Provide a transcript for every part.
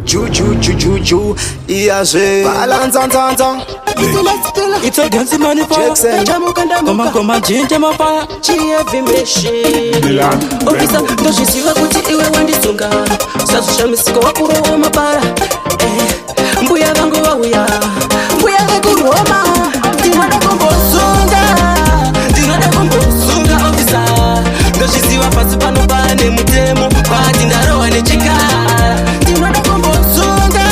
Juju, IAG Balance on It's a dance money for Koma jinja mafaya Chievi meshi Ofisa ndoshiziva kuti iwe wandisunga Sazusha misiko wakuro wa mabara Mbuya vangu wauya Mbuya vekuru wama Ndinoda kumbosunga ofisa Ndoshiziva pasi pano pane mutemo Pati ndarowa nechikara Ndinoda kumbosunga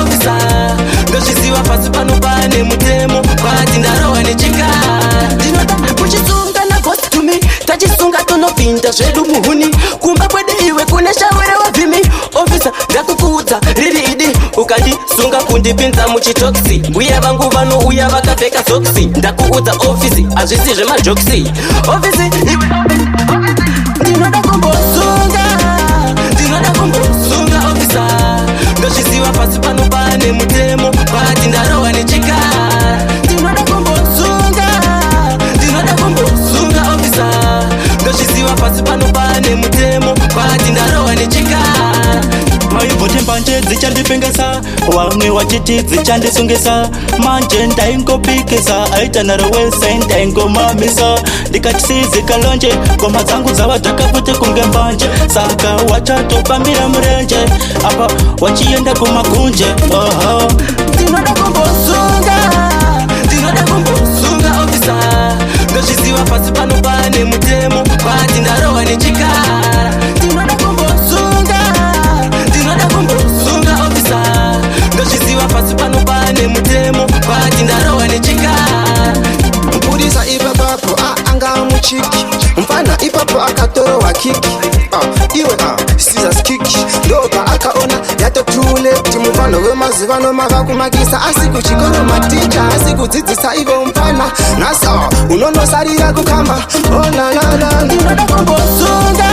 ofisa Ndoshiziva pasi pano pane mutemo Pati ndarowa nechikara Ndinoda kuchisunga na boss to me Tachisunga tonopinda zvedu muhuni Kumba kwede iwe kune shawere wa vimi Ofisa ndakukuudza riri idi Ukandisunga kundipinza muchitoksi Mbuya vangu vano uya vakapfeka soksi Ndakuudza ofisi azvisi zvemajoksi Ofisi iwe Ndinoda kumbosunga ofisa Ndozviziva pasi pano pane mutemo Pati ndarowa nechikara Ndinoda kumbosunga ofisa Ndozviziva pasi pano pane mutemo Pati ndarowa nechikara Maibhote mbanje dzichandipengesa Wamwe wachiti dzichandisungisa Manje ndaingopikisa Aita narowese ndaingomamisa Ndikati sizikalonje Ngoma dzangu dzava dzakapute kunge mbanje Saka wachatopambira murenje Apa wachienda kumakunje Ndinoda kumbosunga ofisa Ndozviziva pasi pano pane mutemo Pati ndarowa nechikara Ndinoda kumbosunga ofisa Ndozviziva pasi pano pane mutemo Pati ndarowa nechikara Mpurisa ipapapo anga muchiki Mfana ipapo akatorowa kiki Iwe scissors kiki Ndoka akaona yato too late Mufano wemazivano makakumakisa Asikuchikoro maticha Asikudzidzisa ivo mfana Nasa unonosarira kukamba Oh la la la Ndinoda kumbosunga